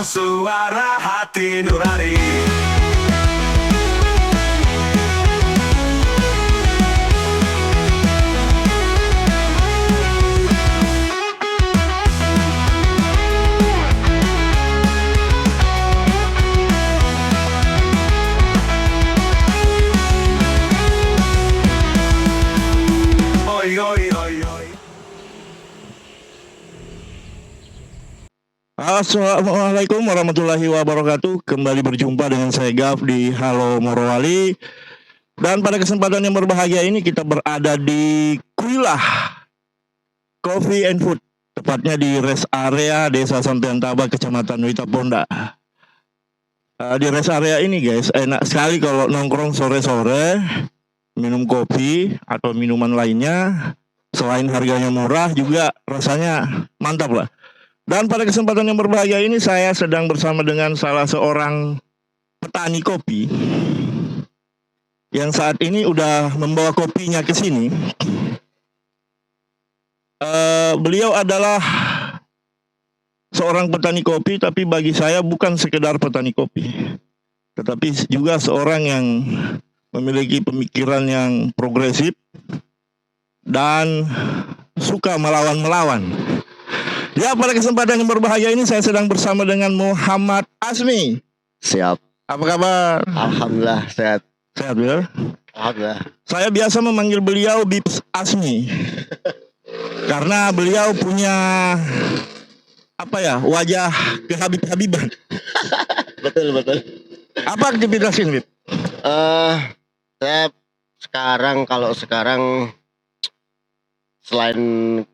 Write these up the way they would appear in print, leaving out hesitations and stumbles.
suara hati nurani. Oi, oi, oi, oi. Assalamualaikum warahmatullahi wabarakatuh. Kembali berjumpa dengan saya Gaf di Halo Morowali. Dan pada kesempatan yang berbahagia ini kita berada di Kuilah Coffee and Food, tepatnya di rest area Desa Sampean Taba, Kecamatan Witaponda. Di rest area ini guys, enak sekali kalau nongkrong sore-sore, minum kopi atau minuman lainnya. Selain harganya murah, juga rasanya mantap lah. Dan pada kesempatan yang berbahagia ini saya sedang bersama dengan salah seorang petani kopi yang saat ini udah membawa kopinya ke sini. Beliau adalah seorang petani kopi, tapi bagi saya bukan sekedar petani kopi, tetapi juga seorang yang memiliki pemikiran yang progresif dan suka melawan-melawan. Ya, pada kesempatan yang berbahagia ini saya sedang bersama dengan Muhammad Asmi. Siap. Apa kabar? Alhamdulillah sehat. Sehat, ya? Alhamdulillah. Saya biasa memanggil beliau Bips Asmi karena beliau punya wajah kehabib-habiban. Betul. Apa aktivitas ini, Bip? Saya kalau sekarang selain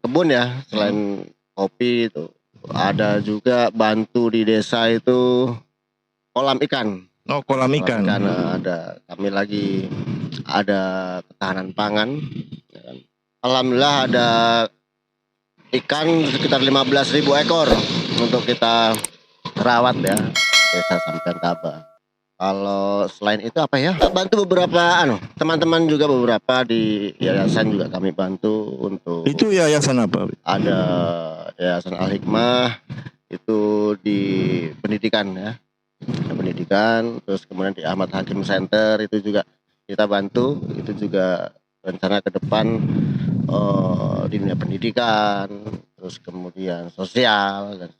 kebun ya, selain kopi itu ada juga bantu di desa itu kolam ikan. Oh, kolam ikan. Kami lagi ada ketahanan pangan. Ya kan. Alhamdulillah ada ikan sekitar 15.000 ekor untuk kita rawat ya, Desa Sampean Taba. Kalau selain itu apa ya? Bantu beberapa teman-teman juga, beberapa di yayasan juga kami bantu untuk. Itu yayasan apa? Ada Yayasan Al Hikmah itu di pendidikan ya. Pendidikan, terus kemudian di Ahmad Hakim Center itu juga kita bantu, itu juga rencana ke depan di dunia pendidikan, terus kemudian sosial dan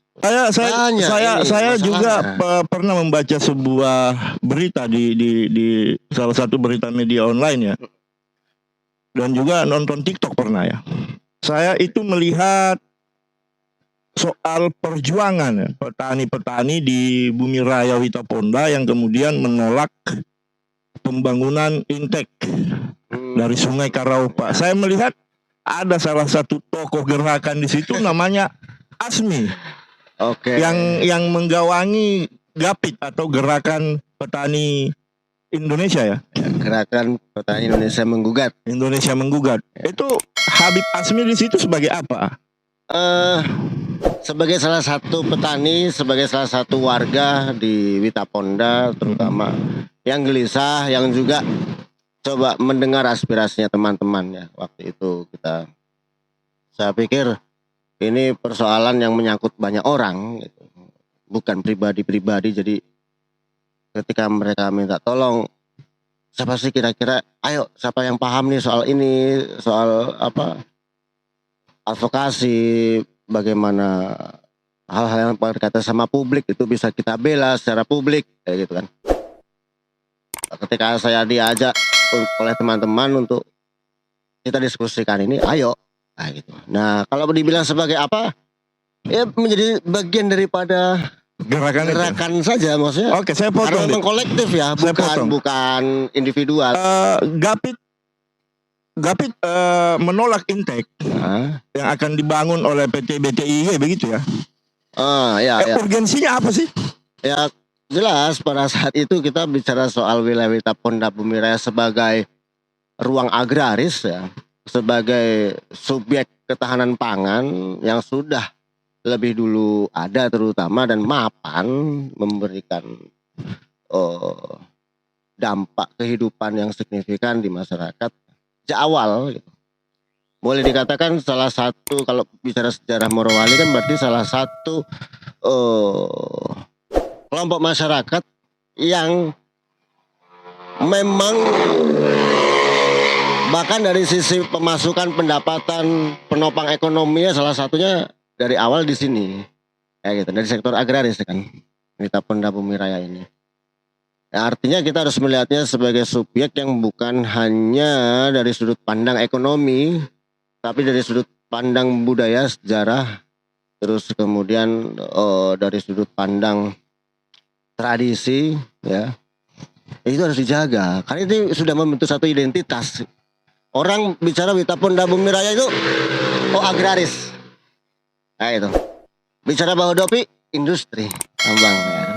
saya juga pernah membaca sebuah berita di salah satu berita media online ya, dan juga nonton TikTok pernah ya. Saya itu melihat soal perjuangan ya, petani-petani di Bumi Raya Witaponda yang kemudian menolak pembangunan intek dari Sungai Karaupa. Saya melihat ada salah satu tokoh gerakan di situ namanya Asmi. Oke. Yang menggawangi GAPIT atau Gerakan Petani Indonesia ya. Gerakan Petani Indonesia Menggugat. Indonesia Menggugat. Itu Habib Asmi di situ sebagai apa? Sebagai salah satu petani, sebagai salah satu warga di Witaponda terutama yang gelisah, yang juga coba mendengar aspirasinya teman-teman ya. Waktu itu saya pikir ini persoalan yang menyangkut banyak orang gitu. Bukan pribadi-pribadi. Jadi ketika mereka minta tolong, siapa sih kira-kira, ayo siapa yang paham nih soal ini, soal advokasi, bagaimana hal-hal yang berkaitan sama publik itu bisa kita bela secara publik kayak gitu kan. Ketika saya diajak oleh teman-teman untuk kita diskusikan ini, ayo gitu. Nah, kalau dibilang sebagai apa, ya menjadi bagian daripada gerakan saja maksudnya. Oke, saya potong. Karena memang kolektif ya, bukan individual. GAPIT menolak intek yang akan dibangun oleh PT BTIG begitu ya. Ya. Urgensinya apa sih? Ya jelas pada saat itu kita bicara soal wilayah Witaponda Bumi Raya sebagai ruang agraris ya, sebagai subjek ketahanan pangan yang sudah lebih dulu ada terutama dan mapan memberikan dampak kehidupan yang signifikan di masyarakat sejak awal gitu. Boleh dikatakan salah satu, kalau bicara sejarah Morowali kan berarti salah satu kelompok masyarakat yang memang bahkan dari sisi pemasukan, pendapatan, penopang ekonominya salah satunya dari awal di sini, ya gitu, dari sektor agraris kan, Wita Ponda Bumi Raya ini. Ya, artinya kita harus melihatnya sebagai subjek yang bukan hanya dari sudut pandang ekonomi, tapi dari sudut pandang budaya, sejarah, terus kemudian dari sudut pandang tradisi, ya itu harus dijaga. Karena itu sudah membentuk satu identitas. Orang bicara Wita Ponda Bumi Raya itu, agraris, nah itu. Bicara Bahodopi, industri, tambang. Ya.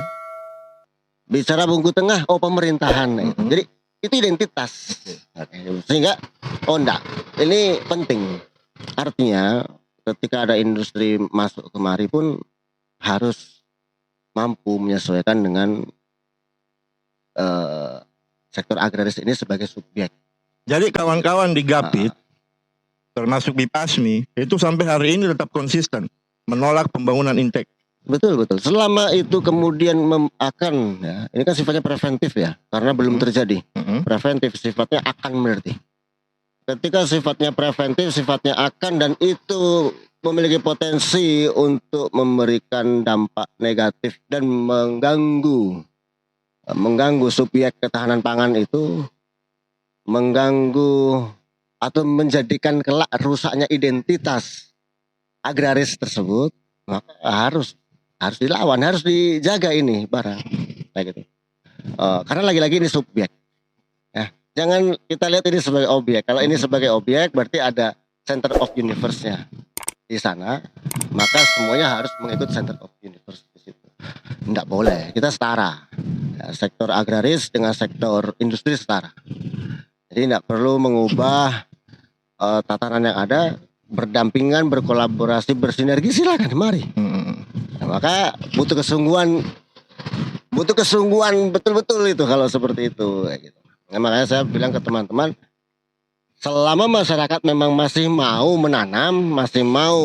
Bicara Bungku Tengah, pemerintahan. Nah, itu. Jadi itu identitas. Sehingga, enggak, ini penting. Artinya ketika ada industri masuk kemari pun harus mampu menyesuaikan dengan sektor agraris ini sebagai subjek. Jadi kawan-kawan di Gapit, termasuk BIPASMI, itu sampai hari ini tetap konsisten menolak pembangunan Intek. Betul. Selama itu kemudian ya, ini kan sifatnya preventif ya, karena belum terjadi. Preventif sifatnya akan berarti. Ketika sifatnya preventif, sifatnya akan, dan itu memiliki potensi untuk memberikan dampak negatif dan mengganggu subjek ketahanan pangan itu, mengganggu atau menjadikan kelak rusaknya identitas agraris tersebut, maka harus dilawan, harus dijaga ini barang kayak gitu. Karena lagi-lagi ini subjek. Ya, jangan kita lihat ini sebagai objek. Kalau ini sebagai objek berarti ada center of universe-nya di sana, maka semuanya harus mengikut center of universe di situ. Enggak boleh, kita setara. Ya, sektor agraris dengan sektor industri setara. Jadi tidak perlu mengubah tatanan yang ada, berdampingan, berkolaborasi, bersinergi, silakan, mari. Nah, maka butuh kesungguhan betul-betul itu kalau seperti itu. Kayak gitu. Nah, makanya saya bilang ke teman-teman, selama masyarakat memang masih mau menanam, masih mau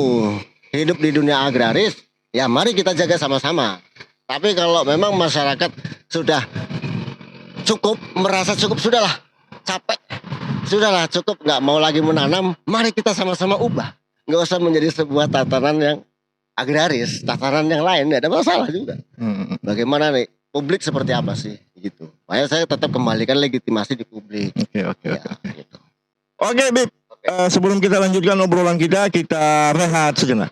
hidup di dunia agraris, ya mari kita jaga sama-sama. Tapi kalau memang masyarakat sudah cukup, merasa cukup, sudahlah, capek, sudahlah cukup, nggak mau lagi menanam, mari kita sama-sama ubah. Nggak usah menjadi sebuah tatanan yang agraris, tatanan yang lain, nggak ada masalah juga. Bagaimana nih, publik seperti apa sih, gitu. Makanya saya tetap kembalikan legitimasi di publik. Oke. Gitu. Oke, Bib. Sebelum kita lanjutkan obrolan kita rehat sejenak.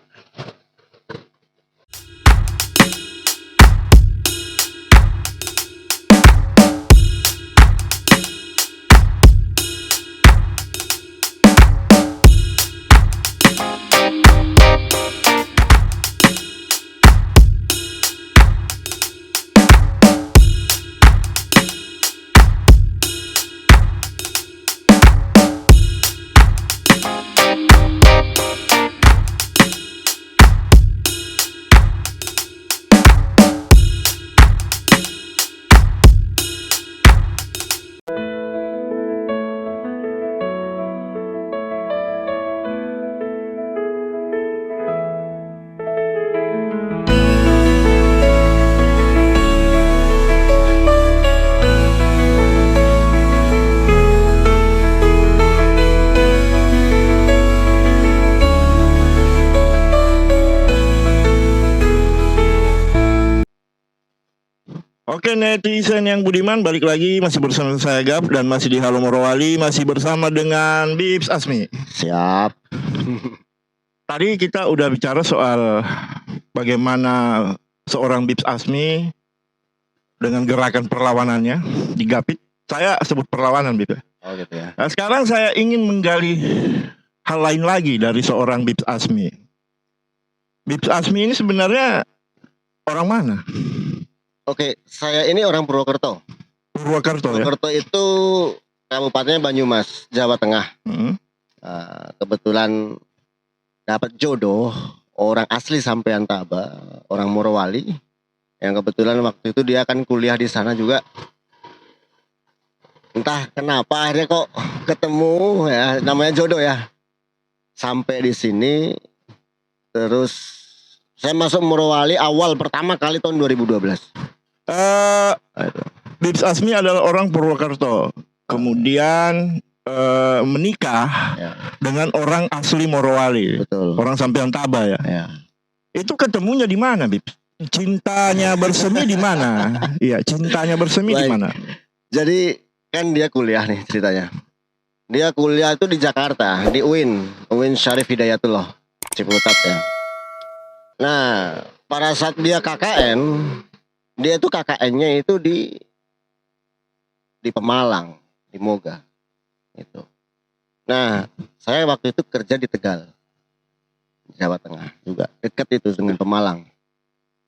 Oke, netizen yang budiman, balik lagi masih bersama saya Gap dan masih di Halo Morowali, masih bersama dengan Bips Asmi. Siap. Tadi kita udah bicara soal bagaimana seorang Bips Asmi dengan gerakan perlawanannya di Gapit. Saya sebut perlawanan, Bip. Oh gitu ya. Nah, sekarang saya ingin menggali hal lain lagi dari seorang Bips Asmi. Bips Asmi ini sebenarnya orang mana? Oke, saya ini orang Purwokerto. Purwokerto ya? Purwokerto itu kabupatennya Banyumas, Jawa Tengah. Kebetulan dapat jodoh orang asli Sampean Taba, orang Morowali, yang kebetulan waktu itu dia kan kuliah di sana juga. Entah kenapa akhirnya kok ketemu, ya namanya jodoh ya. Sampai di sini, terus saya masuk Morowali awal pertama kali tahun 2012. Eh, Nah, itu. Bips Asmi adalah orang Purwokerto. Kemudian menikah Ya, dengan orang asli Morowali. betul. Orang Sampean Taba ya. Ya. Itu ketemunya di mana, Bips? Cintanya bersemi di mana? Iya, cintanya bersemi di Baik. mana? Jadi kan dia kuliah nih ceritanya. Dia kuliah itu di Jakarta, di UIN Syarif Hidayatullah, Ciputat ya. Nah, pada saat dia KKN, dia itu KKN-nya itu di Pemalang, di Moga, itu. Nah, saya waktu itu kerja di Tegal, Jawa Tengah juga, dekat itu dengan Pemalang.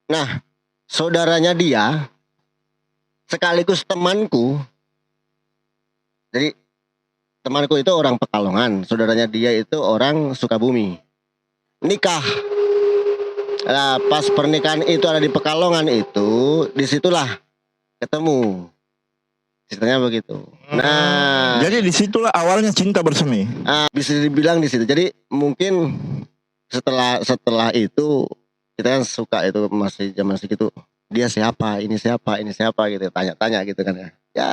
Nah, saudaranya dia sekaligus temanku. Jadi temanku itu orang Pekalongan, saudaranya dia itu orang Sukabumi. Nikah. Nah, pas pernikahan itu ada di Pekalongan itu, disitulah ketemu. Ceritanya begitu. Nah, Jadi disitulah awalnya cinta bersemi. bisa dibilang di situ. Jadi mungkin setelah itu kita kan suka itu masih zaman segitu. Dia siapa? Ini siapa? Ini siapa? Gitu tanya-tanya gitu kan ya. Ya,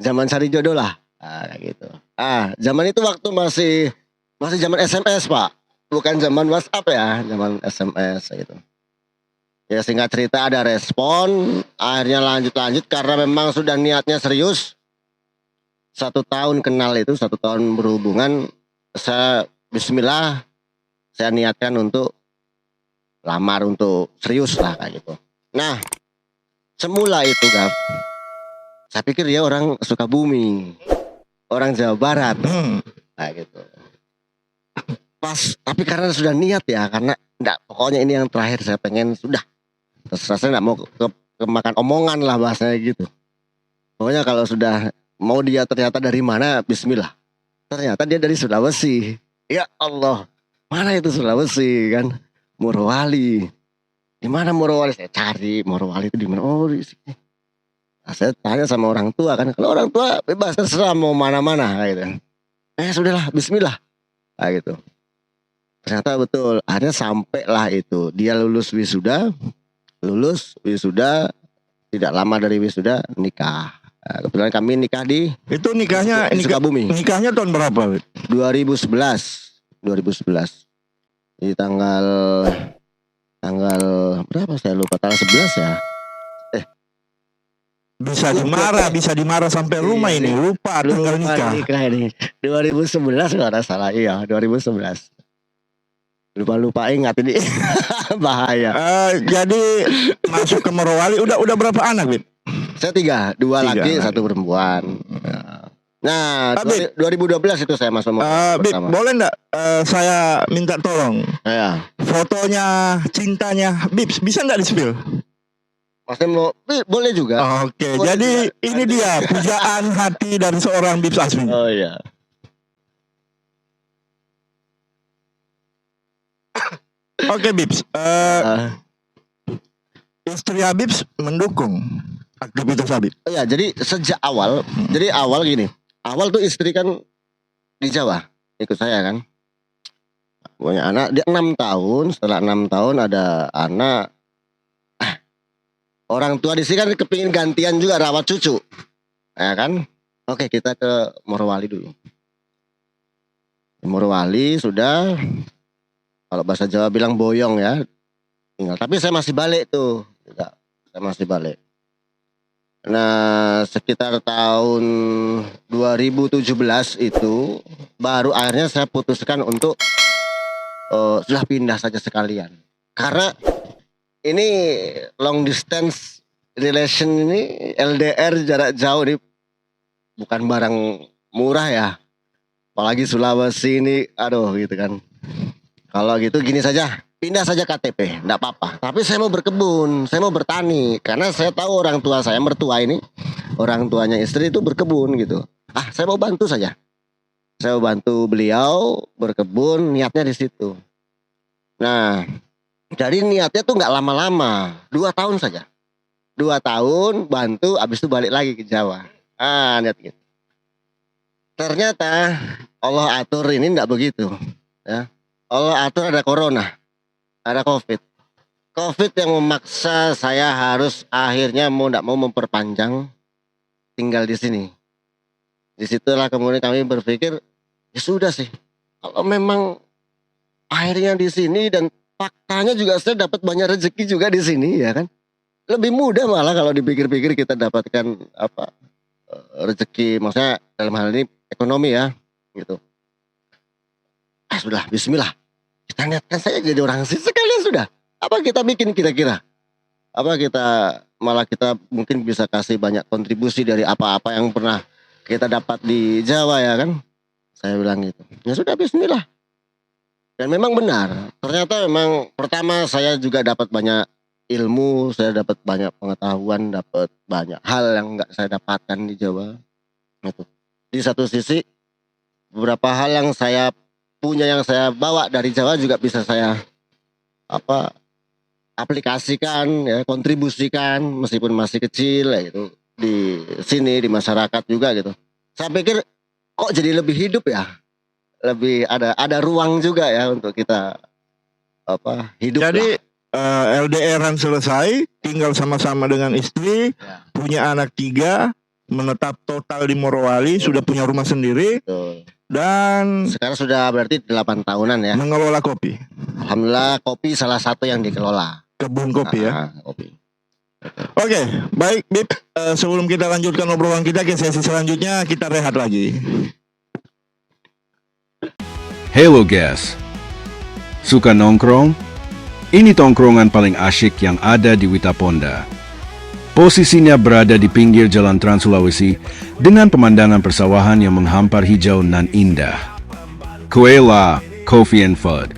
zaman cari jodoh lah. Kayak gitu. Zaman itu waktu masih zaman SMS, Pak. Bukan zaman WhatsApp ya, zaman SMS gitu. Ya singkat cerita ada respon, akhirnya lanjut karena memang sudah niatnya serius. 1 tahun kenal itu, 1 tahun berhubungan, saya Bismillah, saya niatkan untuk lamar, untuk serius lah kayak gitu. Nah, semula itu Gaf, saya pikir dia orang Sukabumi, orang Jawa Barat, kayak gitu. Tapi karena sudah niat ya, karena enggak, pokoknya ini yang terakhir saya pengen, sudah. Terserah, saya enggak mau kemakan omongan lah bahasanya gitu. Pokoknya kalau sudah mau dia ternyata dari mana, Bismillah. Ternyata dia dari Sulawesi. Ya Allah, mana itu Sulawesi kan? Morowali. Di mana Morowali? Saya cari Morowali itu di mana? Oh di sini. Nah, saya tanya sama orang tua kan. Kalau orang tua bebas terserah mau mana-mana kayak gitu. Sudahlah, Bismillah. Kayak gitu. Ternyata betul. Akhirnya sampailah itu. Dia lulus wisuda, tidak lama dari wisuda nikah. Nah, kebetulan kami nikah di Itu nikahnya Sukabumi. Nikahnya tahun berapa? 2011. Di tanggal berapa saya lupa, tanggal 11 ya. Bisa dimarah sampai rumah ini. Lupa tanggal nikah. Ini 2011 kalau ada salah. Iya, 2011. Lupa ingat ini. Bahaya. Jadi masuk ke Morowali udah berapa anak, Bib? Saya 3, 2 laki, 1 perempuan. Nah, 2012 itu saya masuk Bib, boleh enggak saya minta tolong? Ya. Fotonya cintanya Bibs bisa enggak di-spill? Maksudnya mau, boleh juga. Oke, jadi juga. Ini dia pujaan hati dari seorang Bibs Asmi. Oh iya. Oke, Bibs. Istri Habibs mendukung aktivitas Habib. Iya, jadi sejak awal, gini. Awal tuh istri kan di Jawa, ikut saya kan. Punya anak, dia 6 tahun, setelah 6 tahun ada anak. Orang tua di sini kan kepingin gantian juga rawat cucu. Ya kan? Oke, kita ke Morowali dulu. Di Morowali sudah, kalau bahasa Jawa bilang boyong ya. Tinggal. Tapi saya masih balik tuh. Saya masih balik. Nah, sekitar tahun 2017 itu baru akhirnya saya putuskan untuk sudah pindah saja sekalian. Karena ini long distance relation ini, LDR jarak jauh ini bukan barang murah ya. Apalagi Sulawesi ini, aduh gitu kan. Kalau gitu gini saja, pindah saja KTP, enggak apa-apa. Tapi saya mau berkebun, saya mau bertani. Karena saya tahu orang tua saya, mertua ini, orang tuanya istri itu berkebun gitu. Saya mau bantu saja. Saya mau bantu beliau berkebun, niatnya di situ. Nah, jadi niatnya tuh nggak lama-lama, 2 tahun saja. 2 tahun bantu, abis itu balik lagi ke Jawa. Niat gitu. Ternyata Allah atur ini nggak begitu, ya. Allah atur ada corona, ada COVID. COVID yang memaksa saya harus akhirnya mau tidak mau memperpanjang tinggal di sini. Disitulah kemudian kami berpikir, ya sudah sih, kalau memang akhirnya di sini dan faktanya juga saya dapat banyak rezeki juga di sini ya kan. Lebih mudah malah kalau dipikir-pikir kita dapatkan rezeki, maksudnya dalam hal ini ekonomi ya gitu. Sudah, bismillah. Kita niatkan saja jadi orang sih sekalian sudah. Apa kita bikin kira-kira? Apa kita mungkin bisa kasih banyak kontribusi dari apa-apa yang pernah kita dapat di Jawa ya kan? Saya bilang gitu. Ya sudah, bismillah. Dan memang benar. Ternyata memang pertama saya juga dapat banyak ilmu, saya dapat banyak pengetahuan, dapat banyak hal yang nggak saya dapatkan di Jawa. Gitu. Di satu sisi beberapa hal yang saya punya, yang saya bawa dari Jawa juga bisa saya aplikasikan ya, kontribusikan meskipun masih kecil ya gitu di sini, di masyarakat juga gitu. Saya pikir kok jadi lebih hidup ya, lebih ada ruang juga ya untuk kita hidup. Jadi LDR-an selesai, tinggal sama-sama dengan istri, Ya. punya anak 3, menetap total di Morowali, sudah punya rumah sendiri, Betul. dan Sekarang sudah berarti 8 tahunan ya. mengelola kopi, Alhamdulillah kopi salah satu yang dikelola. kebun kopi ya. Kopi. Oke, baik Bib. Sebelum kita lanjutkan obrolan kita ke sesi selanjutnya, kita rehat lagi. Hello guys, suka nongkrong? Ini tongkrongan paling asyik yang ada di Witaponda. Posisinya berada di pinggir Jalan Trans Sulawesi dengan pemandangan persawahan yang menghampar hijau nan indah. Kuela Coffee and Food,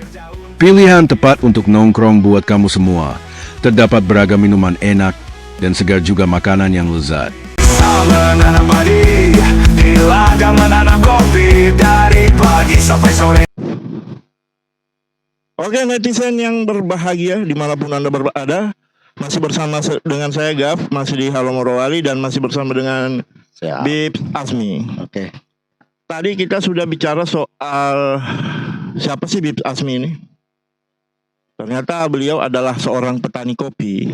pilihan tepat untuk nongkrong buat kamu semua. Terdapat beragam minuman enak dan segar juga makanan yang lezat. Menanam padi di ladang, menanam kopi dari pagi sampai sore. Oke, netizen yang berbahagia dimanapun Anda berada, masih bersama dengan saya Gaf, masih di Halo Morowali dan masih bersama dengan Siap. Bib Asmi. Oke. Tadi kita sudah bicara soal siapa sih Bib Asmi ini. Ternyata beliau adalah seorang petani kopi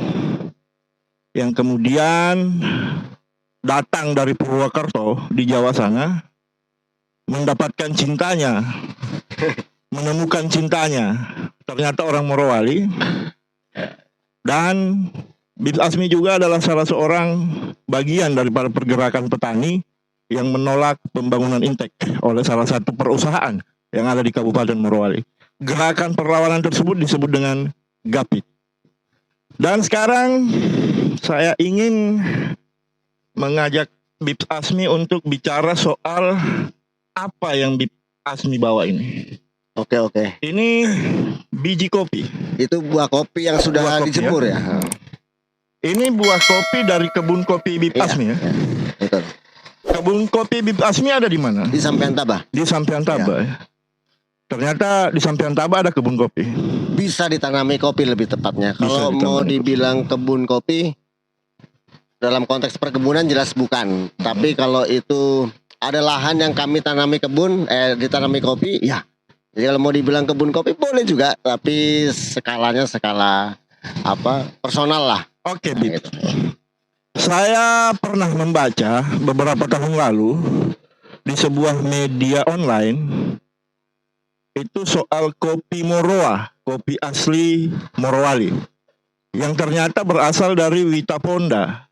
yang kemudian datang dari Purwokerto di Jawa sana, mendapatkan cintanya, menemukan cintanya, ternyata orang Morowali. Dan Bib Asmi juga adalah salah seorang bagian daripada pergerakan petani yang menolak pembangunan Intek oleh salah satu perusahaan yang ada di Kabupaten Morowali. Gerakan perlawanan tersebut disebut dengan GAPIT. Dan sekarang saya ingin mengajak Bib Asmi untuk bicara soal apa yang Bib Asmi bawa ini. Oke. Ini biji kopi. Itu buah kopi yang sudah Buah kopi, dijemur ya. Ini buah kopi dari kebun kopi Bib Iya, Asmi ya. Betul. Kebun kopi Bib Asmi ada di mana? Di Sampean Tabah. Di Sampian Taba. Ya. Ternyata di Sampian Taba ada kebun kopi. Bisa ditanami kopi lebih tepatnya. Bisa Kalau mau ditanami dibilang kebun kopi dalam konteks perkebunan jelas bukan. Tapi kalau itu ada lahan yang kami tanami ditanami kopi, ya. Jadi kalau mau dibilang kebun kopi boleh juga, tapi skalanya skala personal lah. Oke, Nah, Bib. gitu. Saya pernah membaca beberapa tahun lalu di sebuah media online itu soal kopi Moroa, kopi asli Morowali, yang ternyata berasal dari Witaponda.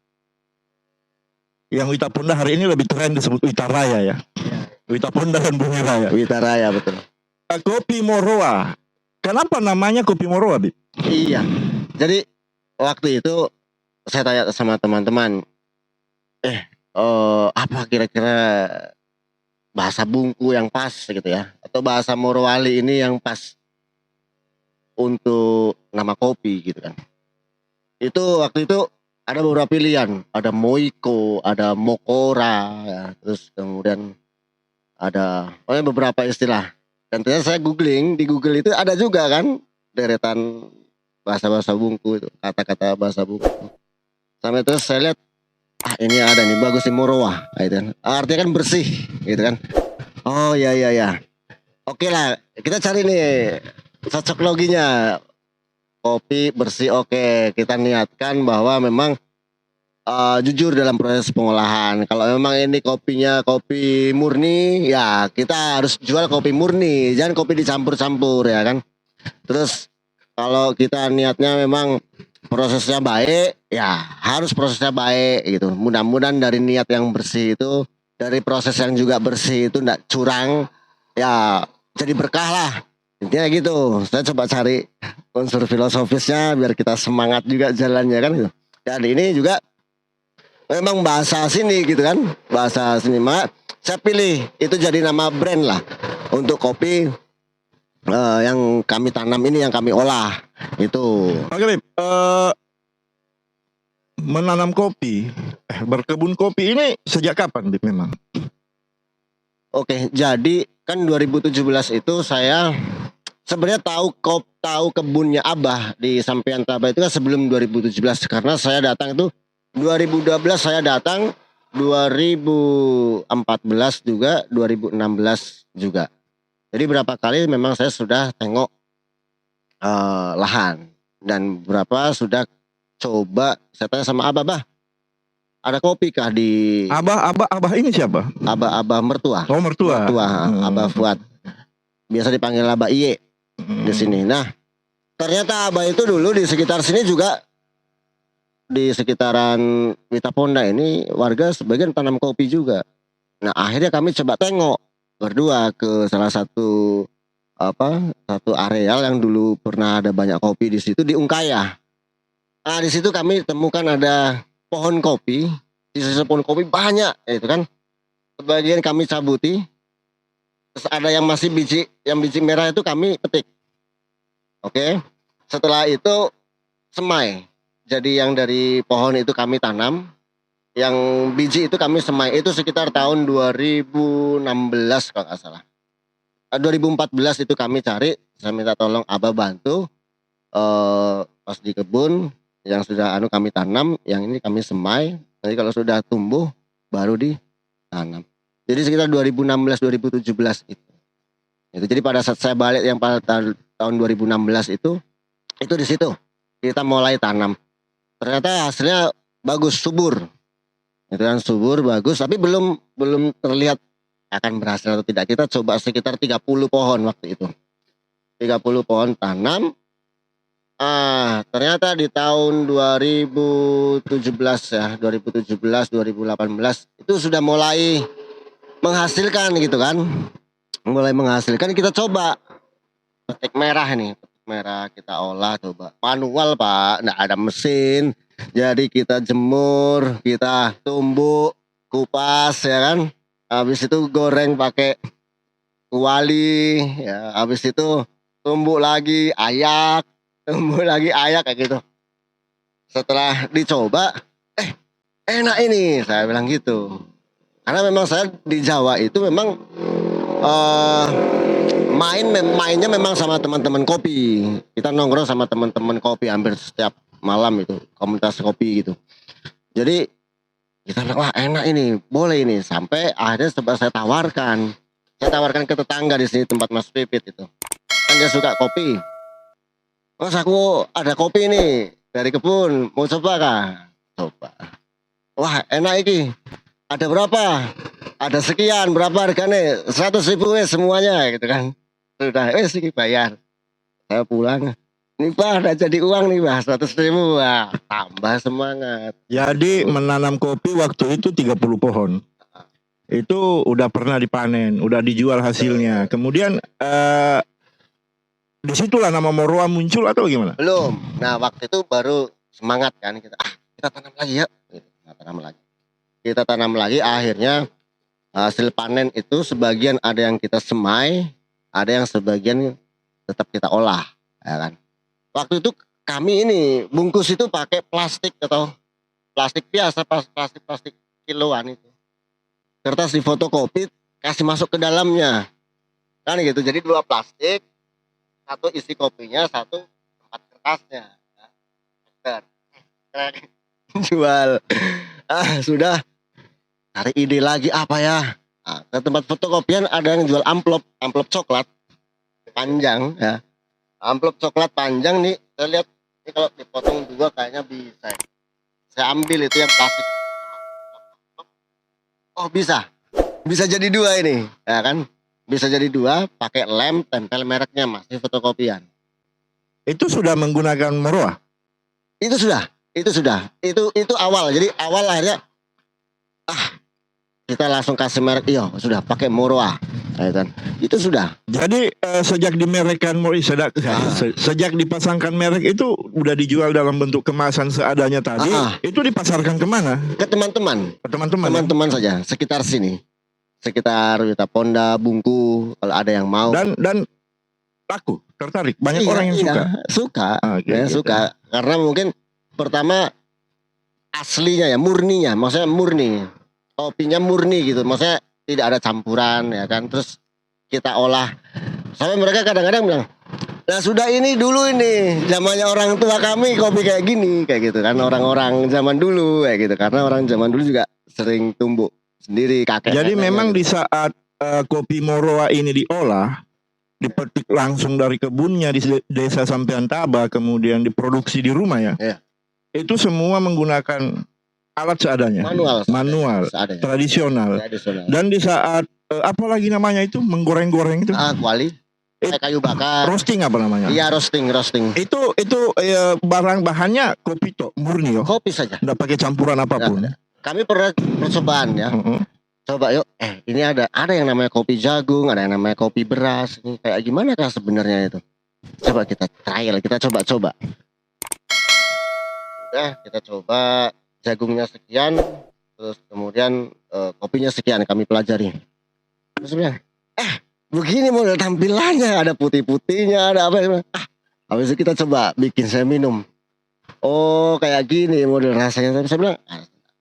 Yang Witaponda hari ini lebih keren disebut Witaraya ya. Witaponda dan Bumi Raya. Witaraya betul. Kopi Moroa. Kenapa namanya kopi Moroa, Bib? Iya. Jadi waktu itu saya tanya sama teman-teman, apa kira-kira bahasa Bungku yang pas gitu ya, atau bahasa Morowali ini yang pas untuk nama kopi gitu kan. Itu waktu itu ada beberapa pilihan, ada Moiko, ada Mokora, ya. Terus kemudian ada beberapa istilah. Dan ternyata saya googling, di Google itu ada juga kan deretan bahasa-bahasa Bungku itu, kata-kata bahasa Bungku. Sampai terus saya lihat, ini ada nih, bagus nih Morowa, gitu kan. Artinya kan bersih, gitu kan. Oh ya. Oke lah, kita cari nih cocok loginya. kopi bersih, oke. Kita niatkan bahwa memang jujur dalam proses pengolahan. Kalau memang ini kopinya kopi murni, ya kita harus jual kopi murni, jangan kopi dicampur-campur ya kan. Terus kalau kita niatnya memang prosesnya baik, ya harus prosesnya baik gitu. Mudah-mudahan dari niat yang bersih itu, dari proses yang juga bersih itu enggak curang, ya jadi berkah lah. Intinya gitu. Saya coba cari unsur filosofisnya biar kita semangat juga jalannya kan gitu. Dan ini juga memang bahasa sini gitu kan, bahasa sini. Maka saya pilih itu jadi nama brand lah untuk kopi yang kami tanam ini, yang kami olah itu. Oke, Bib. Menanam kopi, berkebun kopi ini sejak kapan, Bib, memang? Oke, jadi kan 2017 itu saya sebenarnya tahu kebunnya Abah di Sampean Tabah itu kan sebelum 2017, karena saya datang itu 2012, saya datang 2014 juga, 2016 juga. Jadi berapa kali memang saya sudah tengok lahan, dan berapa sudah coba saya tanya sama Abah, "Bah, ada kopi kah di..." Abah ini siapa? Abah mertua. Oh, mertua. Abah Fuad. Biasa dipanggil Abah Iye di sini. Nah, ternyata Abah itu dulu di sekitar sini juga, di sekitaran Witaponda ini warga sebagian tanam kopi juga. Nah, akhirnya kami coba tengok berdua ke salah satu satu areal yang dulu pernah ada banyak kopi di situ, di Ungkaya. Nah, di situ kami temukan ada pohon kopi, di sisi pohon kopi banyak itu kan. Sebagian kami cabuti. Terus ada yang masih yang biji merah itu kami petik. Oke. Setelah itu semai. Jadi yang dari pohon itu kami tanam, yang biji itu kami semai. Itu sekitar tahun 2016 kalau nggak salah. 2014 itu kami cari, saya minta tolong Abah bantu pas di kebun yang sudah kami tanam, yang ini kami semai. Nanti kalau sudah tumbuh baru ditanam. Jadi sekitar 2016-2017 itu. Jadi pada saat saya balik yang pada tahun 2016 itu di situ kita mulai tanam. Ternyata hasilnya bagus, subur. Itu kan subur, bagus, tapi belum terlihat akan berhasil atau tidak. Kita coba sekitar 30 pohon waktu itu. 30 pohon tanam. Ternyata di tahun 2017 ya, 2017, 2018 itu sudah mulai menghasilkan gitu kan. Mulai menghasilkan, kita coba petik merah nih. Merah kita olah coba manual Pak, nggak ada mesin. Jadi kita jemur, kita tumbuk, kupas ya kan. Habis itu goreng pakai kuali ya. Habis itu tumbuk lagi, ayak kayak gitu. Setelah dicoba, enak ini, saya bilang gitu. Karena memang saya di Jawa itu memang mainnya memang sama teman-teman kopi. Kita nongkrong sama teman-teman kopi hampir setiap malam itu, komunitas kopi gitu. Jadi kita bilang, wah enak ini, boleh ini. Sampai akhirnya coba saya tawarkan ke tetangga di sini tempat Mas Pipit itu. Kan dia suka kopi. Mas, aku ada kopi nih dari kebun, mau coba kah? Coba. Wah enak ini. Ada berapa? Ada sekian, berapa harganya? 100.000 semuanya gitu kan. Sudah, bayar. Saya pulang. Ini Pak, udah jadi uang nih Pak, 100.000. Wah, tambah semangat. Jadi menanam kopi waktu itu 30 pohon. Itu udah pernah dipanen, udah dijual hasilnya. Kemudian disitulah nama Moroa muncul atau gimana? Belum. Nah, waktu itu baru semangat kan kita. Kita tanam lagi ya. Kita tanam lagi, akhirnya hasil panen itu sebagian ada yang kita semai, ada yang sebagian tetap kita olah, ya kan. Waktu itu kami ini bungkus itu pakai plastik atau plastik biasa, plastik kiloan itu. Kertas difotokopi, kasih masuk ke dalamnya. Kan gitu. Jadi 2 plastik, satu isi kopinya, satu tempat kertasnya. Jual. Sudah cari ide lagi apa ya? Ke tempat fotokopian ada yang jual amplop coklat panjang ya. Amplop coklat panjang nih, Saya lihat ini kalau dipotong dua kayaknya bisa. Saya ambil itu yang plastik. Oh bisa, bisa jadi dua ini, ya kan? Bisa jadi dua, pakai lem, tempel mereknya masih fotokopian. Itu sudah menggunakan Moroa. Itu sudah, itu awal. Jadi awal akhirnya kita langsung kasih merek, iya sudah pakai Moroa, ya kan? Itu sudah. Jadi sejak dimerekkan sejak dipasangkan merek itu udah dijual dalam bentuk kemasan seadanya tadi. Itu dipasarkan kemana? Ke teman-teman, Ke teman-teman. teman-teman saja sekitar sini, sekitar Witaponda, Bungku, kalau ada yang mau. Dan laku, tertarik. Banyak Iya, orang yang suka. Suka, Oke, ya, gitu. suka. Karena mungkin pertama aslinya ya, murninya, maksudnya murni, kopinya murni gitu, maksudnya tidak ada campuran ya kan. Terus kita olah, sampai mereka kadang-kadang bilang, nah sudah ini dulu ini zamannya orang tua kami kopi kayak gini, kayak gitu kan, orang-orang zaman dulu kayak gitu, karena orang zaman dulu juga sering tumbuk sendiri kakek. Jadi memang gitu. di saat kopi Moroa ini diolah, dipetik langsung dari kebunnya di desa Sampean Taba, kemudian diproduksi di rumah ya. Iya. Itu semua menggunakan alat seadanya. Manual, seadanya. tradisional. Tradisional. Dan di saat apa lagi namanya itu, menggoreng-goreng itu, Kuali, kayak kayu bakar. roasting apa namanya? Iya, roasting. Itu barang bahannya kopi toh, murni yo. Kopi saja. Nggak pakai campuran apapun. Kami pernah percobaan ya. Coba yuk, ini ada yang namanya kopi jagung, ada yang namanya kopi beras. Ini kayak gimana kah sebenarnya itu? Coba kita trial, kita coba. Udah, kita coba jagungnya sekian, terus kemudian kopinya sekian kami pelajari. Terus bilang, begini model tampilannya, ada putih-putihnya, ada apa? Habis itu kita coba bikin, saya minum. Oh kayak gini model rasanya. Tapi saya bilang,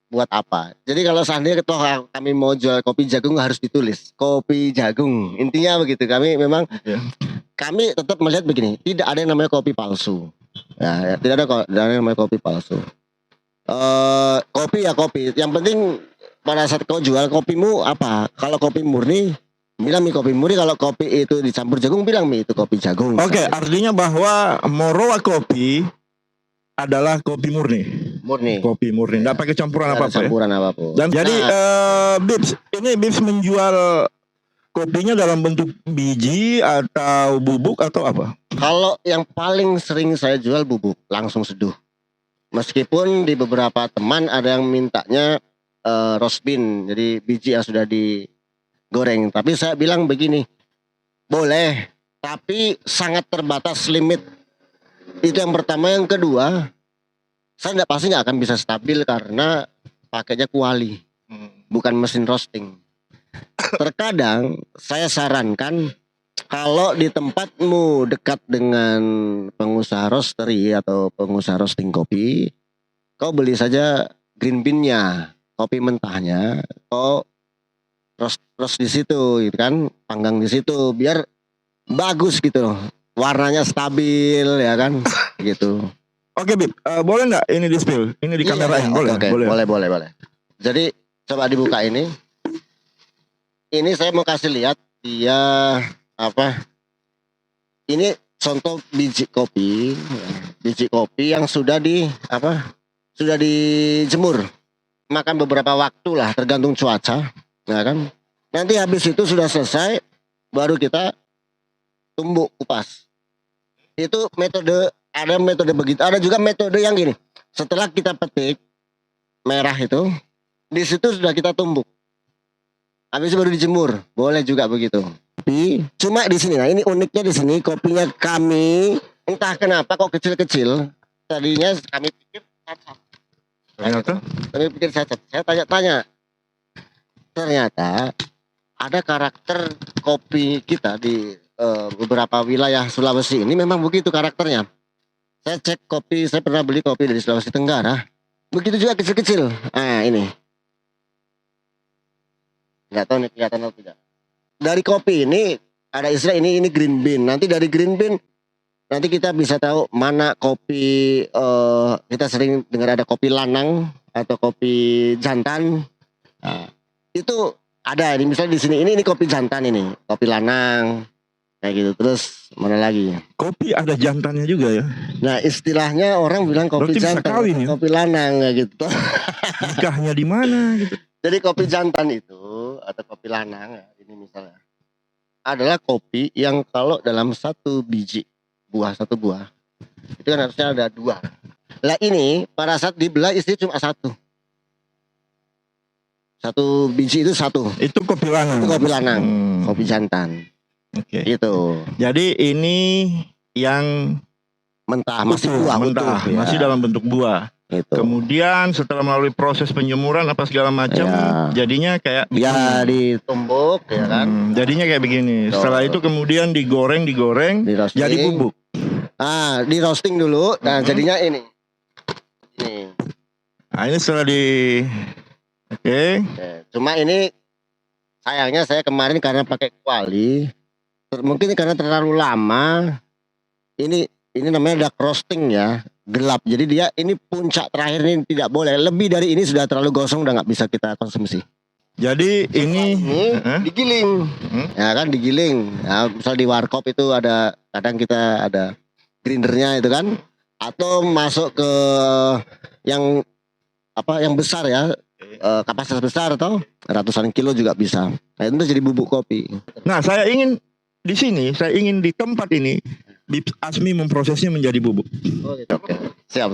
buat apa? Jadi kalau seandainya kami mau jual kopi jagung harus ditulis kopi jagung. Intinya begitu. Kami memang kami tetap melihat begini, tidak ada yang namanya kopi palsu. Ya, tidak ada yang namanya kopi palsu. Kopi ya kopi. Yang penting pada saat kau jual kopimu apa? Kalau kopi murni, bilang mie kopi murni. Kalau kopi itu dicampur jagung, bilang mie itu kopi jagung. Oke, artinya bahwa Moroa kopi adalah kopi murni. Kopi murni, nggak pakai campuran apa-apa. Apapun. Dan jadi Bips menjual kopinya dalam bentuk biji atau bubuk atau apa? Kalau yang paling sering saya jual bubuk, langsung seduh. Meskipun di beberapa teman ada yang mintanya roast bean, jadi biji yang sudah digoreng. Tapi saya bilang begini, boleh, tapi sangat terbatas limit. Itu yang pertama. Yang kedua, saya pasti nggak akan bisa stabil karena pakainya kuali, bukan mesin roasting. Terkadang saya sarankan kalau di tempatmu dekat dengan pengusaha roastery atau pengusaha roasting kopi, kau beli saja green bean-nya, kopi mentahnya, kau roast di situ, gitu kan, panggang di situ, biar bagus gitu, warnanya stabil, ya kan, gitu. Oke Bib, boleh nggak ini di spill? Ini di kamerain, boleh. Jadi coba dibuka ini. Ini saya mau kasih lihat dia apa? Ini contoh biji kopi yang sudah sudah dijemur, makan beberapa waktu lah, tergantung cuaca, ya kan. Nanti habis itu sudah selesai, baru kita tumbuk, kupas. Itu metode, ada metode begitu, ada juga metode yang gini. Setelah kita petik merah itu, di situ sudah kita tumbuk. Habis itu baru dijemur, boleh juga begitu. Tapi cuma di sini, nah ini uniknya di sini, kopinya kami entah kenapa kok kecil-kecil. Tadinya kami pikir cacat. Saya tanya-tanya. Ternyata ada karakter kopi kita di beberapa wilayah Sulawesi ini memang begitu karakternya. Saya cek kopi, saya pernah beli kopi dari Sulawesi Tenggara, begitu juga kecil-kecil. Nah ini. Nggak tahu nih kelihatan atau tidak. Dari kopi ini ada istilah ini green bean. Nanti dari green bean nanti kita bisa tahu mana kopi, kita sering dengar ada kopi lanang atau kopi jantan. Nah, itu ada ini misalnya di sini ini kopi jantan, ini kopi lanang. Kayak gitu. Terus mana lagi? Kopi ada jantannya juga ya. Nah istilahnya orang bilang kopi Berarti bisa jantan, kawin ya? kopi lanang kayak gitu. Nikahnya di mana gitu. Jadi kopi jantan itu atau kopi lanang ya, ini misalnya adalah kopi yang kalau dalam satu biji satu buah itu kan harusnya ada 2. Lah ini pada saat dibelah isi cuma 1. Satu biji itu 1. Itu kopi lanang. Itu kopi lanang, kopi Oke. jantan. Itu Jadi ini yang mentah, masih utuh, buah mentah, utuh, ya. masih dalam bentuk buah. Itu. Kemudian setelah melalui proses penjemuran apa segala macam, Ya. jadinya kayak Ya ditumbuk ya kan. jadinya kayak begini. Setelah itu kemudian digoreng, Di roasting. jadi bubuk. Di roasting dulu. Nah jadinya ini. Nah ini setelah Oke. Cuma ini sayangnya saya kemarin karena pakai kuali, mungkin karena terlalu lama. Ini namanya dark roasting ya, gelap. Jadi dia ini puncak terakhir ini tidak boleh. Lebih dari ini sudah terlalu gosong, udah nggak bisa kita konsumsi. Jadi ini Digiling, ya kan digiling. Nah, misal di warkop itu ada, kadang kita ada grindernya itu kan, atau masuk ke yang yang besar ya, kapasitas besar atau ratusan kilo juga bisa. Nah itu jadi bubuk kopi. Nah, saya ingin di tempat ini Bips Asmi memprosesnya menjadi bubuk. Oh gitu. Oke. Siap.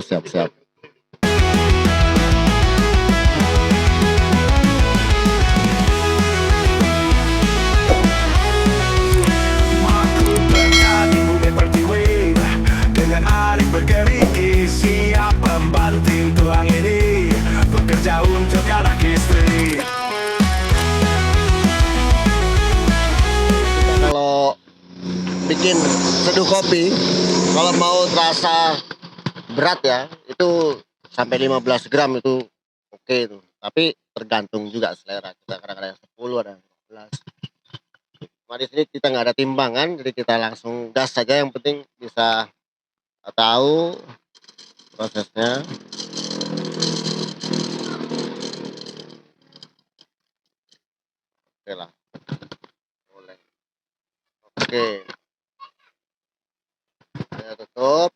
Aku berani bumi pertiwi dengan arik berkeriki, siap membanting tulang ini, bekerja untuk anak istri. Kalau bikin seduh kopi, kalau mau terasa berat ya, itu sampai 15 gram itu oke itu. Tapi tergantung juga selera. Kita kadang-kadang 10, ada 15. Cuma di sini kita nggak ada timbangan, jadi kita langsung gas saja. Yang penting bisa tahu prosesnya. Oke lah, boleh. Oke, saya tutup.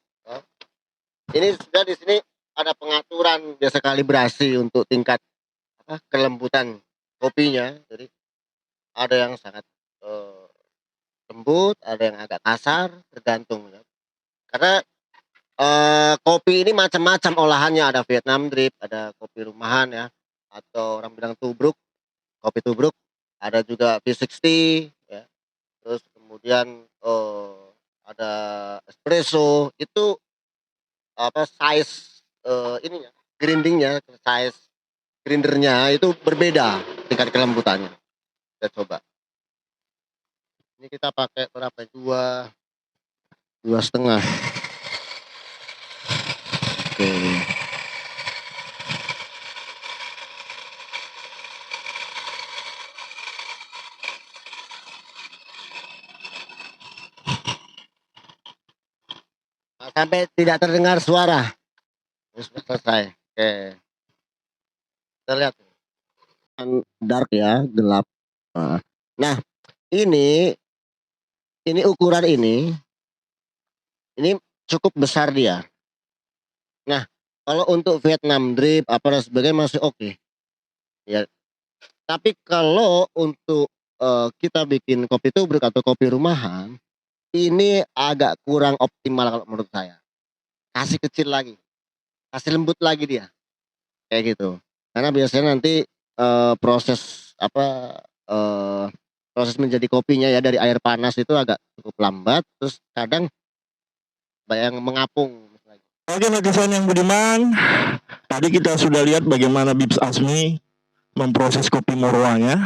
Ini sudah di sini ada pengaturan biasa kalibrasi untuk tingkat kelembutan kopinya. Jadi ada yang sangat lembut, ada yang agak kasar, tergantung ya. Karena kopi ini macam-macam olahannya, ada Vietnam drip, ada kopi rumahan ya, atau orang bilang tubruk, kopi tubruk, ada juga V60 ya. Terus kemudian ada espresso, itu size ininya, grindingnya, size grindernya itu berbeda tingkat kelembutannya. Kita coba. Ini kita pakai berapa? 2,5. Oke. Sampai tidak terdengar suara. Sudah selesai. Oke. Kita lihat. Dark ya, gelap. Nah, ini ukuran ini cukup besar dia. Nah, kalau untuk Vietnam drip apa dan sebagainya masih oke. Ya. Tapi kalau untuk kita bikin kopi tubruk atau kopi rumahan, ini agak kurang optimal kalau menurut saya. Kasih kecil lagi, kasih lembut lagi dia, kayak gitu. Karena biasanya nanti proses proses menjadi kopinya ya dari air panas itu agak cukup lambat, terus kadang yang mengapung. Oke netizen yang budiman, tadi kita sudah lihat bagaimana Bips Asmi memproses kopi Moroanya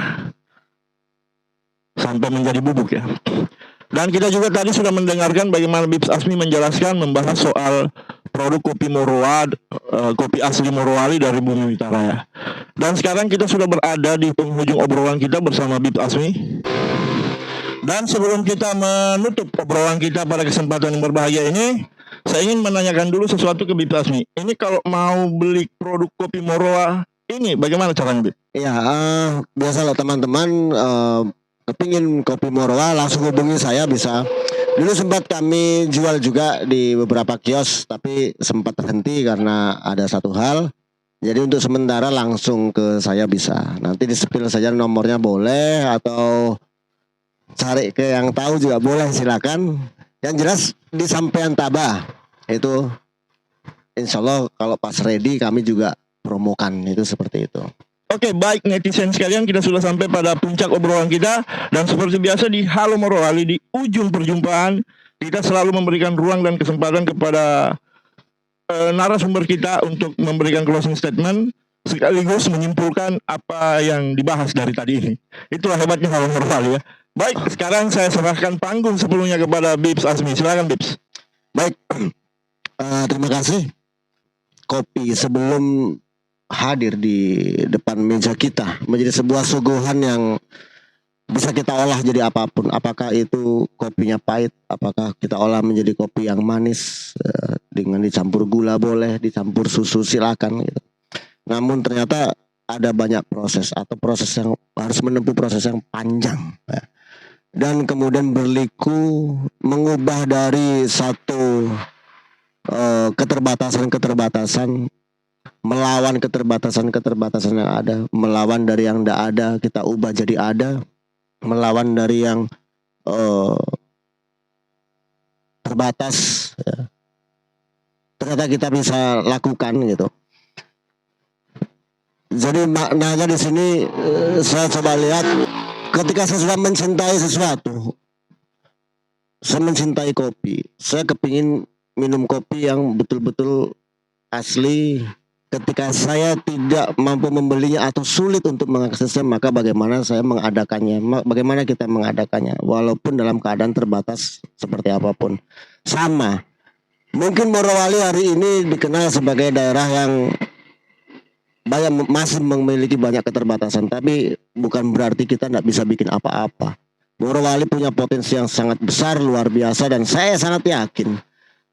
sampai menjadi bubuk ya. Dan kita juga tadi sudah mendengarkan bagaimana Bips Asmi menjelaskan, membahas soal produk kopi Moroa, kopi asli Morowali dari Bumi Utara ya. Dan sekarang kita sudah berada di penghujung obrolan kita bersama Bips Asmi. Dan sebelum kita menutup obrolan kita pada kesempatan yang berbahagia ini, saya ingin menanyakan dulu sesuatu ke Bips Asmi. Ini kalau mau beli produk kopi Moroa ini bagaimana caranya, Bip? Ya, biasalah teman-teman kepingin kopi Morowali langsung hubungi saya bisa. Dulu sempat kami jual juga di beberapa kios, tapi sempat terhenti karena ada satu hal. Jadi untuk sementara langsung ke saya bisa. Nanti di-spill saja nomornya boleh, atau cari ke yang tahu juga boleh, silakan. Yang jelas di Sampean Tabah itu insya Allah kalau pas ready kami juga promokan itu seperti itu. Oke, baik netizen sekalian, kita sudah sampai pada puncak obrolan kita. Dan seperti biasa di Halo Morowali, di ujung perjumpaan kita selalu memberikan ruang dan kesempatan kepada narasumber kita untuk memberikan closing statement sekaligus menyimpulkan apa yang dibahas dari tadi ini. Itulah hebatnya Halo Morowali ya. Baik, sekarang saya serahkan panggung sebelumnya kepada Bips Asmi. Silakan Bips. Baik, terima kasih. Kopi sebelum hadir di depan meja kita menjadi sebuah suguhan yang bisa kita olah jadi apapun. Apakah itu kopinya pahit, apakah kita olah menjadi kopi yang manis, dengan dicampur gula boleh, dicampur susu silakan gitu. Namun ternyata ada banyak proses, atau proses yang harus menempuh proses yang panjang ya. Dan kemudian berliku mengubah dari satu keterbatasan-keterbatasan, melawan keterbatasan-keterbatasan yang ada, melawan dari yang tidak ada kita ubah jadi ada, melawan dari yang terbatas ya. Ternyata kita bisa lakukan gitu. Jadi maknanya di sini saya coba lihat ketika saya sudah mencintai sesuatu, saya mencintai kopi, saya kepingin minum kopi yang betul-betul asli. Ketika saya tidak mampu membelinya atau sulit untuk mengaksesnya, maka bagaimana saya mengadakannya, bagaimana kita mengadakannya, walaupun dalam keadaan terbatas seperti apapun. Sama, mungkin Morowali hari ini dikenal sebagai daerah yang masih memiliki banyak keterbatasan, tapi bukan berarti kita tidak bisa bikin apa-apa. Morowali punya potensi yang sangat besar, luar biasa, dan saya sangat yakin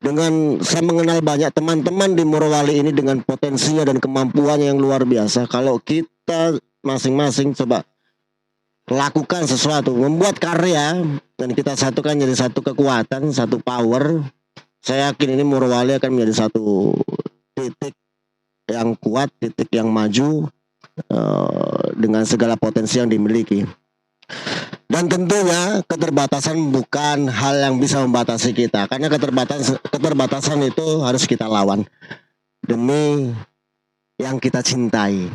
dengan saya mengenal banyak teman-teman di Morowali ini dengan potensinya dan kemampuannya yang luar biasa. Kalau kita masing-masing coba lakukan sesuatu, membuat karya, dan kita satukan jadi satu kekuatan, satu power, saya yakin ini Morowali akan menjadi satu titik yang kuat, titik yang maju dengan segala potensi yang dimiliki. Dan tentunya keterbatasan bukan hal yang bisa membatasi kita, karena keterbatasan itu harus kita lawan demi yang kita cintai.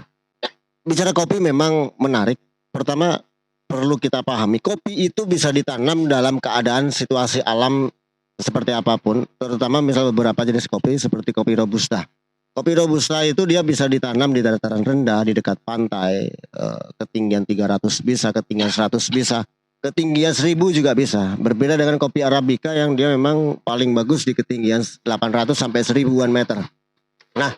Bicara kopi memang menarik. Pertama perlu kita pahami, kopi itu bisa ditanam dalam keadaan situasi alam seperti apapun, terutama misal beberapa jenis kopi seperti kopi robusta. Kopi robusta itu dia bisa ditanam di dataran rendah, di dekat pantai, ketinggian 300 bisa, ketinggian 100 bisa, ketinggian 1000 juga bisa. Berbeda dengan kopi Arabica yang dia memang paling bagus di ketinggian 800 sampai 1000-an meter. Nah,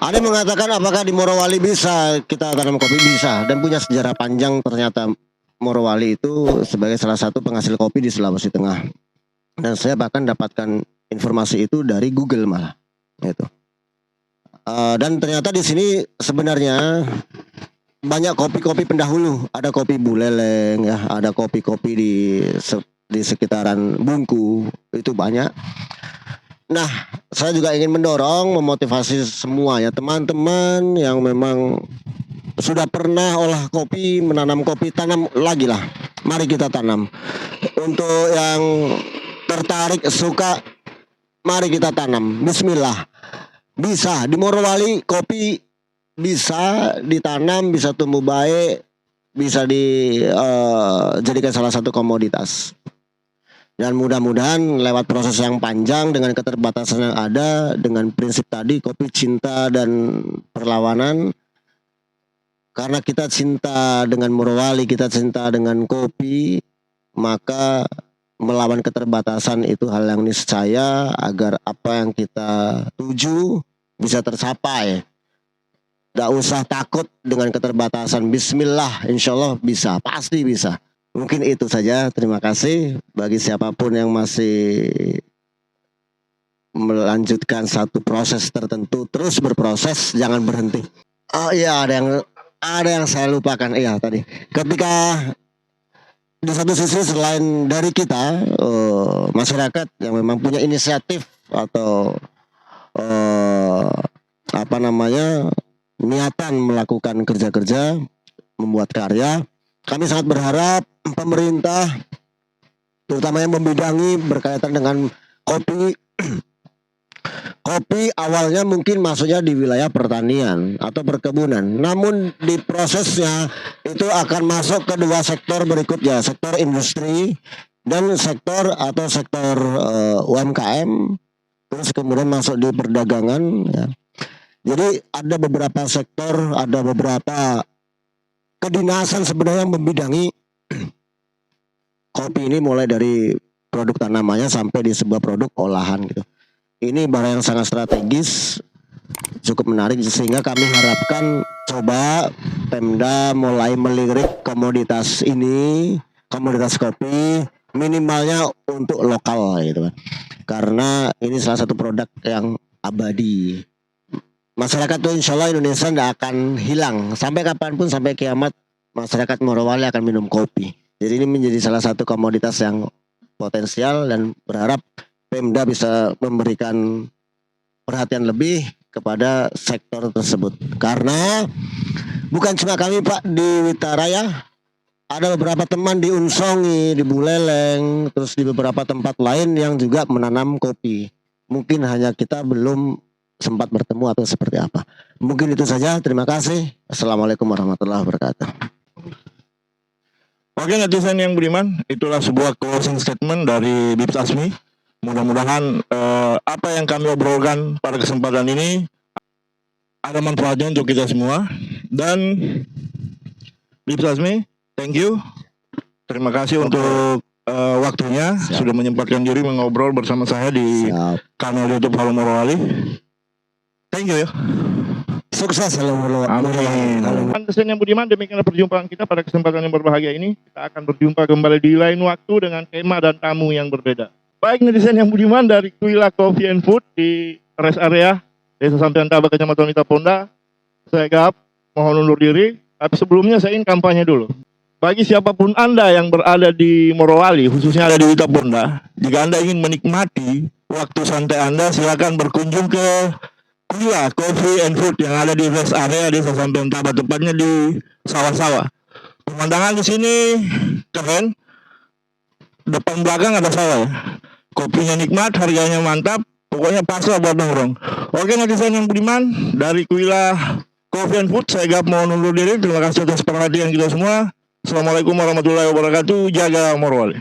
ada yang mengatakan apakah di Morowali bisa kita tanam kopi? Bisa, dan punya sejarah panjang ternyata Morowali itu sebagai salah satu penghasil kopi di Sulawesi Tengah. Dan saya bahkan dapatkan informasi itu dari Google malah, gitu. Dan ternyata di sini sebenarnya banyak kopi-kopi pendahulu. Ada kopi Buleleng, ya, ada kopi-kopi di sekitaran Bungku, itu banyak. Nah, saya juga ingin mendorong, memotivasi semua ya teman-teman yang memang sudah pernah olah kopi, menanam kopi, tanam lagi lah. Mari kita tanam. Untuk yang tertarik, suka, mari kita tanam. Bismillah. Bisa di Morowali kopi bisa ditanam, bisa tumbuh baik, bisa dijadikan salah satu komoditas. Dan mudah-mudahan lewat proses yang panjang dengan keterbatasan yang ada, dengan prinsip tadi kopi cinta dan perlawanan. Karena kita cinta dengan Morowali, kita cinta dengan kopi, maka melawan keterbatasan itu hal yang niscaya agar apa yang kita tuju bisa tercapai. Gak usah takut dengan keterbatasan. Bismillah, insya Allah bisa, pasti bisa. Mungkin itu saja. Terima kasih bagi siapapun yang masih melanjutkan satu proses tertentu, terus berproses, jangan berhenti. Oh iya, ada yang ada yang saya lupakan. Iya tadi. Ketika di satu sisi selain dari kita masyarakat yang memang punya inisiatif atau apa namanya niatan melakukan kerja-kerja, membuat karya, kami sangat berharap pemerintah terutama yang membidangi berkaitan dengan kopi. Kopi awalnya mungkin masuknya di wilayah pertanian atau perkebunan, namun di prosesnya itu akan masuk ke dua sektor berikutnya, sektor industri dan sektor UMKM, terus kemudian masuk di perdagangan ya. Jadi ada beberapa sektor, ada beberapa kedinasan sebenarnya yang membidangi kopi ini, mulai dari produk tanamannya sampai di sebuah produk olahan gitu. Ini barang yang sangat strategis, cukup menarik, sehingga kami harapkan coba Pemda mulai melirik komoditas ini, komoditas kopi minimalnya untuk lokal gitu kan. Karena ini salah satu produk yang abadi. Masyarakat tuh insya Allah Indonesia nggak akan hilang sampai kapanpun, sampai kiamat masyarakat Morowali akan minum kopi. Jadi ini menjadi salah satu komoditas yang potensial dan berharap Pemda bisa memberikan perhatian lebih kepada sektor tersebut. Karena bukan cuma kami Pak di Witaraya, ada beberapa teman di Unsongi, di Buleleng, terus di beberapa tempat lain yang juga menanam kopi. Mungkin hanya kita belum sempat bertemu atau seperti apa. Mungkin itu saja. Terima kasih. Assalamualaikum warahmatullahi wabarakatuh. Oke netizen yang budiman, itulah sebuah closing statement dari Bibs Asmi. Mudah-mudahan apa yang kami obrolkan pada kesempatan ini ada manfaatnya untuk kita semua. Dan Bibs Asmi, thank you. Terima kasih untuk waktunya. Sudah menyempatkan diri mengobrol bersama saya di kanal YouTube Halo Morowali. Thank you ya. Sukses Halo Morowali. Amin. Netizen yang budiman, demikianlah perjumpaan kita pada kesempatan yang berbahagia ini. Kita akan berjumpa kembali di lain waktu dengan tema dan tamu yang berbeda. Baik netizen yang budiman, dari Kuila Coffee and Food di rest area Desa Sampian Taba, Kecamatan Witaponda, saya Gap mohon undur diri. Tapi sebelumnya saya ingin kampanye dulu. Bagi siapapun Anda yang berada di Morowali, khususnya ada di Witaponda, jika Anda ingin menikmati waktu santai Anda, silakan berkunjung ke Kuila Coffee and Food yang ada di rest area Desa Sampian Taba, tepatnya di sawah-sawah. Pemandangan di sini keren. Depan belakang ada sawah ya. Kopinya nikmat, harganya mantap, pokoknya pas lah buat nongkrong. Oke netizen yang budiman, dari Kuila Coffee and Food, saya Gap mohon undur diri. Terima kasih atas perhatian kita semua. Assalamualaikum warahmatullahi wabarakatuh. Jaga Morowali.